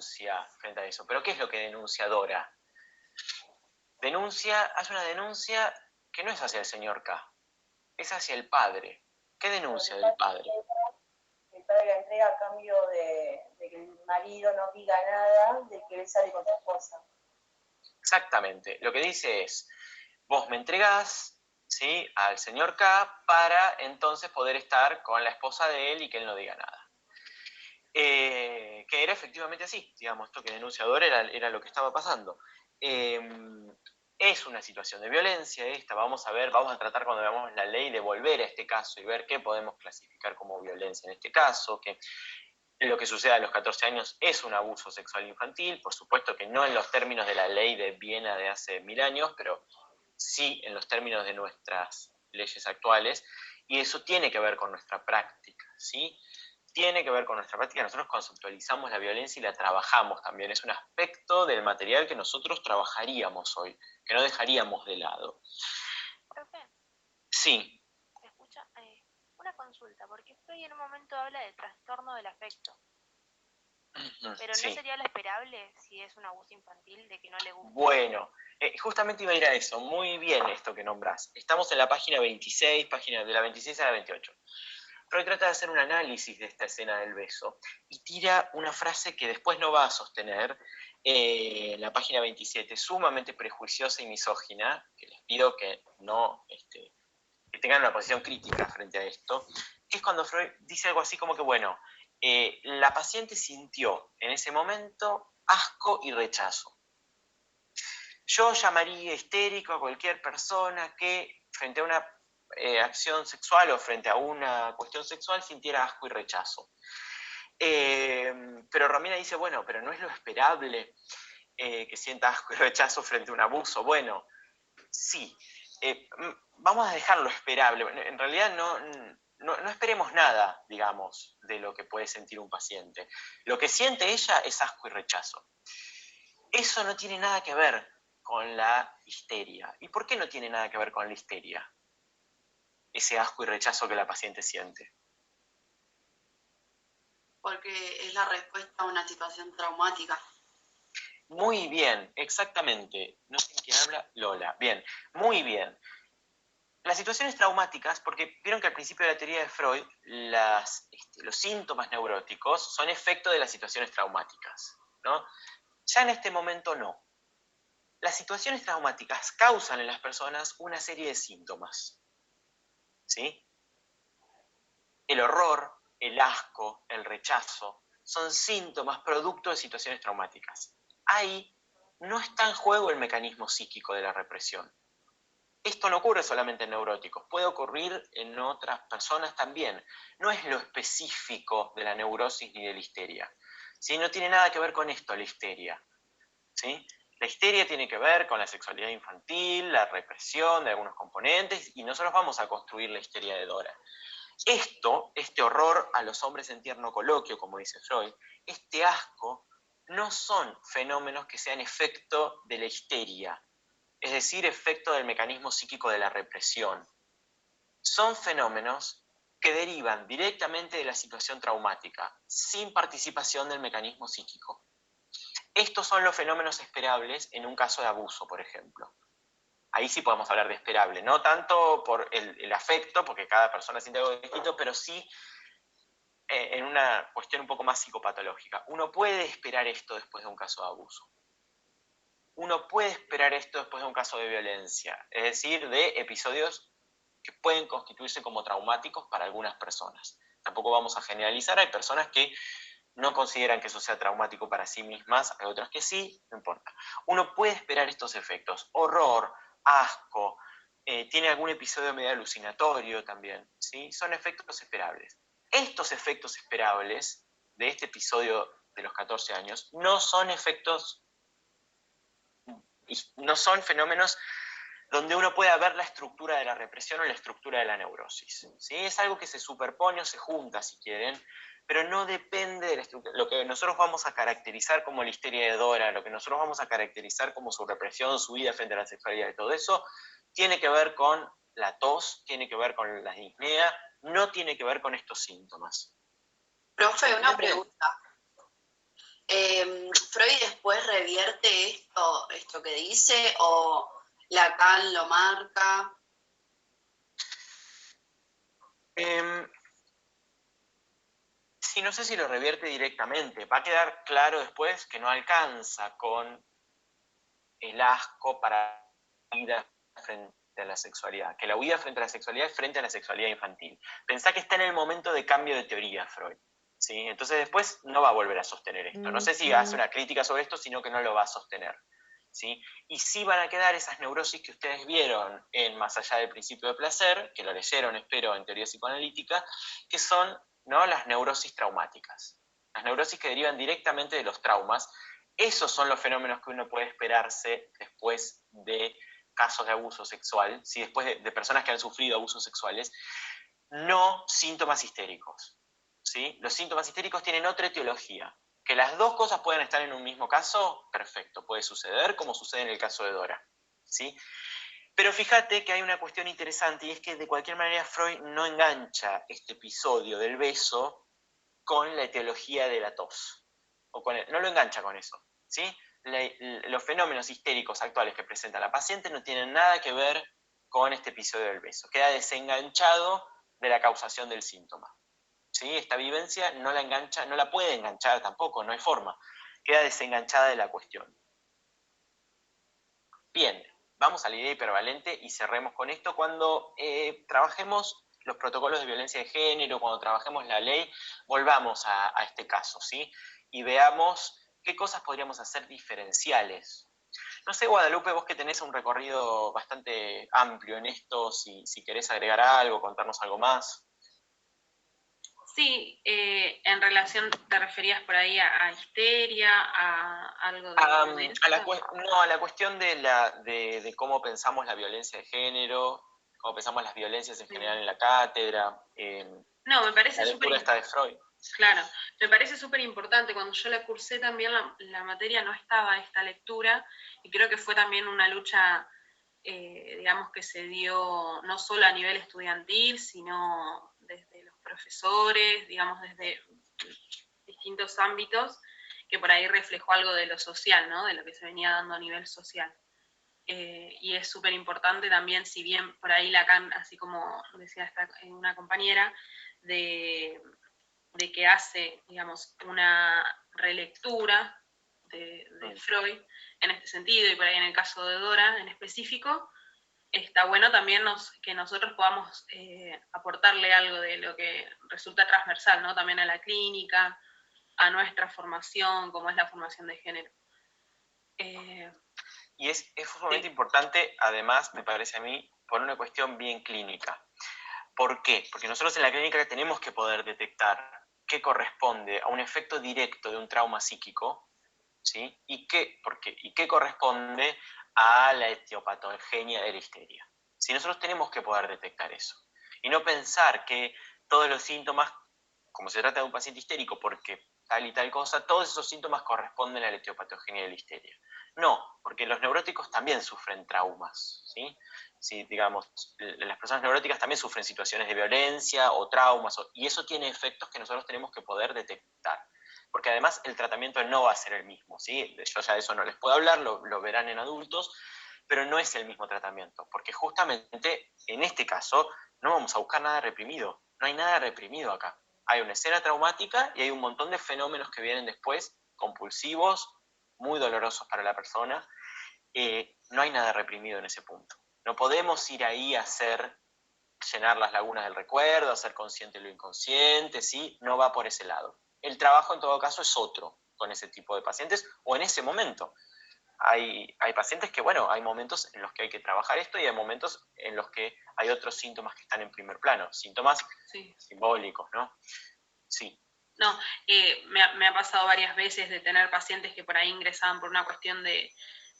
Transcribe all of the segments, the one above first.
denuncia frente a eso. ¿Pero qué es lo que denuncia Dora? Hace una denuncia que no es hacia el señor K, es hacia el padre. ¿Qué denuncia del padre? El padre la entrega a cambio de que el marido no diga nada de que él sale con su esposa. Exactamente. Lo que dice es, vos me entregás, ¿sí?, al señor K para entonces poder estar con la esposa de él y que él no diga nada. Que era efectivamente así, digamos, esto que denunciador era lo que estaba pasando. Es una situación de violencia esta, vamos a tratar cuando veamos la ley de volver a este caso y ver qué podemos clasificar como violencia en este caso, que lo que sucede a los 14 años es un abuso sexual infantil, por supuesto que no en los términos de la ley de Viena de hace 1000 años, pero sí en los términos de nuestras leyes actuales, y eso tiene que ver con nuestra práctica, ¿sí? Tiene que ver con nuestra práctica, nosotros conceptualizamos la violencia y la trabajamos también, es un aspecto del material que nosotros trabajaríamos hoy, que no dejaríamos de lado. Profe, Sí. ¿se escucha? Una consulta, porque Freud en un momento habla de trastorno del afecto, pero ¿no Sí. sería lo esperable si es un abuso infantil de que no le guste? Bueno, justamente iba a ir a eso, muy bien esto que nombrás. Estamos en la página 26, página de la 26 a la 28. Freud trata de hacer un análisis de esta escena del beso y tira una frase que después no va a sostener en la página 27, sumamente prejuiciosa y misógina, que les pido que no que tengan una posición crítica frente a esto, que es cuando Freud dice algo así como que, bueno, la paciente sintió en ese momento asco y rechazo. Yo llamaría histérico a cualquier persona que frente a una acción sexual o frente a una cuestión sexual sintiera asco y rechazo. Pero Romina dice, bueno, pero no es lo esperable que sienta asco y rechazo frente a un abuso. Bueno, sí, vamos a dejarlo esperable. En realidad no esperemos nada, digamos, de lo que puede sentir un paciente. Lo que siente ella es asco y rechazo. Eso no tiene nada que ver con la histeria. ¿Y por qué no tiene nada que ver con la histeria? Ese asco y rechazo que la paciente siente. Porque es la respuesta a una situación traumática. Muy bien, exactamente. No sé quién habla, Lola. Bien, muy bien. Las situaciones traumáticas, porque vieron que al principio de la teoría de Freud, los síntomas neuróticos son efecto de las situaciones traumáticas, ¿no? Ya en este momento no. Las situaciones traumáticas causan en las personas una serie de síntomas, ¿sí? El horror, el asco, el rechazo, son síntomas producto de situaciones traumáticas. Ahí no está en juego el mecanismo psíquico de la represión. Esto no ocurre solamente en neuróticos, puede ocurrir en otras personas también. No es lo específico de la neurosis ni de la histeria. ¿Sí? No tiene nada que ver con esto la histeria. ¿Sí? La histeria tiene que ver con la sexualidad infantil, la represión de algunos componentes, y nosotros vamos a construir la histeria de Dora. Este horror a los hombres en tierno coloquio, como dice Freud, este asco, no son fenómenos que sean efecto de la histeria, es decir, efecto del mecanismo psíquico de la represión. Son fenómenos que derivan directamente de la situación traumática, sin participación del mecanismo psíquico. Estos son los fenómenos esperables en un caso de abuso, por ejemplo. Ahí sí podemos hablar de esperable, no tanto por el afecto, porque cada persona siente algo distinto, pero sí en una cuestión un poco más psicopatológica. Uno puede esperar esto después de un caso de abuso. Uno puede esperar esto después de un caso de violencia, es decir, de episodios que pueden constituirse como traumáticos para algunas personas. Tampoco vamos a generalizar, hay personas que no consideran que eso sea traumático para sí mismas, hay otras que sí, no importa. Uno puede esperar estos efectos, horror, asco, tiene algún episodio medio alucinatorio también, ¿sí? Son efectos esperables. Estos efectos esperables de este episodio de los 14 años no son fenómenos donde uno pueda ver la estructura de la represión o la estructura de la neurosis. ¿Sí? Es algo que se superpone o se junta, si quieren, pero no depende de la estructura. Lo que nosotros vamos a caracterizar como la histeria de Dora, lo que nosotros vamos a caracterizar como su represión, su vida frente a la sexualidad y todo eso, tiene que ver con la tos, tiene que ver con la disnea, no tiene que ver con estos síntomas. Profe, una pregunta. ¿Freud después revierte esto que dice o Lacan lo marca? Sí, no sé si lo revierte directamente. Va a quedar claro después que no alcanza con el asco para la huida frente a la sexualidad. Que la huida frente a la sexualidad es frente a la sexualidad infantil. Pensá que está en el momento de cambio de teoría Freud. ¿Sí? Entonces después no va a volver a sostener esto. No sé si hace una crítica sobre esto, sino que no lo va a sostener. ¿Sí? Y sí van a quedar esas neurosis que ustedes vieron en Más allá del principio de placer, que lo leyeron, espero, en teoría psicoanalítica, que son, ¿no?, las neurosis traumáticas. Las neurosis que derivan directamente de los traumas. Esos son los fenómenos que uno puede esperarse después de casos de abuso sexual, ¿sí? Después de personas que han sufrido abusos sexuales, no síntomas histéricos. ¿Sí? Los síntomas histéricos tienen otra etiología. Que las dos cosas puedan estar en un mismo caso, perfecto, puede suceder, como sucede en el caso de Dora. ¿Sí? Pero fíjate que hay una cuestión interesante, y es que de cualquier manera Freud no engancha este episodio del beso con la etiología de la tos. No lo engancha con eso. ¿Sí? Los fenómenos histéricos actuales que presenta la paciente no tienen nada que ver con este episodio del beso. Queda desenganchado de la causación del síntoma. ¿Sí? Esta vivencia no la engancha, no la puede enganchar tampoco, no hay forma. Queda desenganchada de la cuestión. Bien, vamos a la idea hipervalente y cerremos con esto. Cuando trabajemos los protocolos de violencia de género, cuando trabajemos la ley, volvamos a este caso, ¿sí? Y veamos qué cosas podríamos hacer diferenciales. No sé, Guadalupe, vos que tenés un recorrido bastante amplio en esto, si querés agregar algo, contarnos algo más. Sí, en relación, ¿te referías por ahí a histeria, a algo de a la cuestión de cómo pensamos la violencia de género, cómo pensamos las violencias en general en la cátedra, no, me parece la lectura esta de Freud. Claro, me parece súper importante. Cuando yo la cursé también la materia no estaba esta lectura, y creo que fue también una lucha, digamos, que se dio no solo a nivel estudiantil, sino desde los profesores, digamos, desde distintos ámbitos, que por ahí reflejó algo de lo social, ¿no? De lo que se venía dando a nivel social. Y es súper importante también, si bien por ahí Lacan, así como decía una compañera, de que hace, digamos, una relectura de Freud en este sentido, y por ahí en el caso de Dora en específico, está bueno también que nosotros podamos aportarle algo de lo que resulta transversal, ¿no? También a la clínica, a nuestra formación, como es la formación de género. Y es sumamente importante, además, me parece a mí, por una cuestión bien clínica. ¿Por qué? Porque nosotros en la clínica tenemos que poder detectar qué corresponde a un efecto directo de un trauma psíquico, ¿sí? Y qué corresponde a la etiopatogenia de la histeria. Si nosotros tenemos que poder detectar eso. Y no pensar que todos los síntomas, como se trata de un paciente histérico, porque tal y tal cosa, todos esos síntomas corresponden a la etiopatogenia de la histeria. No, porque los neuróticos también sufren traumas, ¿sí? Sí, digamos, las personas neuróticas también sufren situaciones de violencia o traumas, y eso tiene efectos que nosotros tenemos que poder detectar. Porque además el tratamiento no va a ser el mismo, ¿sí? Yo ya de eso no les puedo hablar, lo verán en adultos, pero no es el mismo tratamiento, porque justamente en este caso no vamos a buscar nada reprimido, no hay nada reprimido acá. Hay una escena traumática y hay un montón de fenómenos que vienen después, compulsivos, muy dolorosos para la persona. No hay nada reprimido en ese punto. No podemos ir ahí a llenar las lagunas del recuerdo, hacer consciente lo inconsciente, ¿sí? No va por ese lado. El trabajo en todo caso es otro con ese tipo de pacientes o en ese momento. Hay pacientes que, bueno, hay momentos en los que hay que trabajar esto y hay momentos en los que hay otros síntomas que están en primer plano, síntomas simbólicos, ¿no? Sí. No, me ha pasado varias veces de tener pacientes que por ahí ingresaban por una cuestión de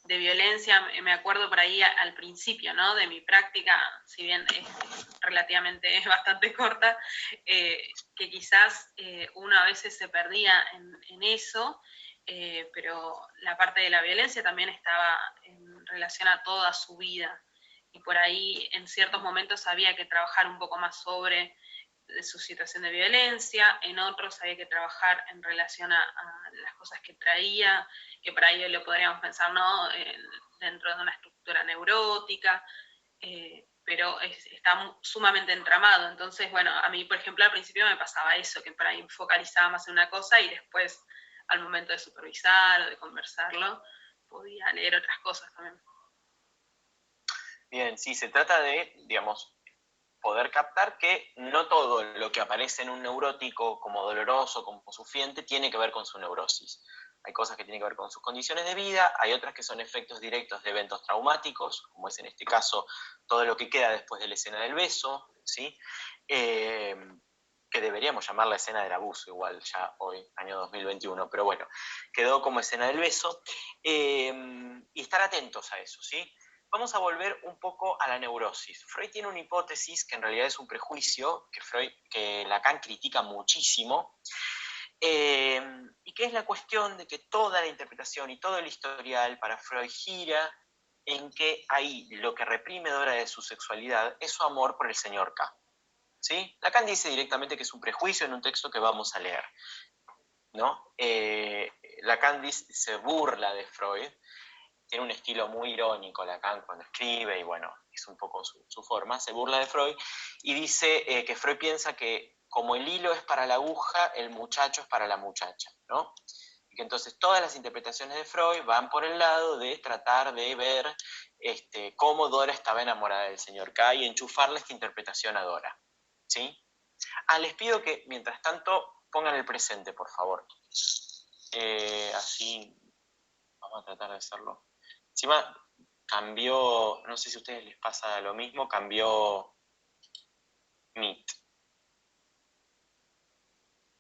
violencia. Me acuerdo por ahí al principio, ¿no? De mi práctica, si bien es relativamente bastante corta, que quizás uno a veces se perdía en eso, pero la parte de la violencia también estaba en relación a toda su vida. Y por ahí en ciertos momentos había que trabajar un poco más sobre de su situación de violencia, en otros había que trabajar en relación a las cosas que traía, que por ahí lo podríamos pensar, ¿no? Dentro de una estructura neurótica, pero está sumamente entramado. Entonces, bueno, a mí, por ejemplo, al principio me pasaba eso, que por ahí focalizaba más en una cosa y después, al momento de supervisar o de conversarlo, podía leer otras cosas también. Bien, sí, se trata de, digamos, poder captar que no todo lo que aparece en un neurótico como doloroso, como sufriente, tiene que ver con su neurosis. Hay cosas que tienen que ver con sus condiciones de vida, hay otras que son efectos directos de eventos traumáticos, como es en este caso todo lo que queda después de la escena del beso, ¿sí? Que deberíamos llamar la escena del abuso, igual ya hoy, año 2021, pero bueno, quedó como escena del beso, y estar atentos a eso, ¿sí? Vamos a volver un poco a la neurosis. Freud tiene una hipótesis que en realidad es un prejuicio que Lacan critica muchísimo, y que es la cuestión de que toda la interpretación y todo el historial para Freud gira en que ahí lo que reprime Dora de su sexualidad es su amor por el señor K. ¿Sí? Lacan dice directamente que es un prejuicio en un texto que vamos a leer, ¿no? Lacan se burla de Freud, tiene un estilo muy irónico Lacan cuando escribe, y bueno, es un poco su forma, se burla de Freud, y dice que Freud piensa que como el hilo es para la aguja, el muchacho es para la muchacha, ¿no? Y que entonces todas las interpretaciones de Freud van por el lado de tratar de ver cómo Dora estaba enamorada del señor K y enchufarle esta interpretación a Dora, ¿sí? Les pido que, mientras tanto, pongan el presente, por favor. Así vamos a tratar de hacerlo. Encima cambió, no sé si a ustedes les pasa lo mismo, cambió Meet.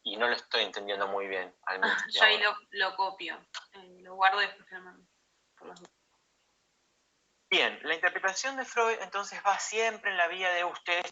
Y no lo estoy entendiendo muy bien al Meet. Yo ahí lo copio, lo guardo y después lo mando. Bien, la interpretación de Freud entonces va siempre en la vía de ustedes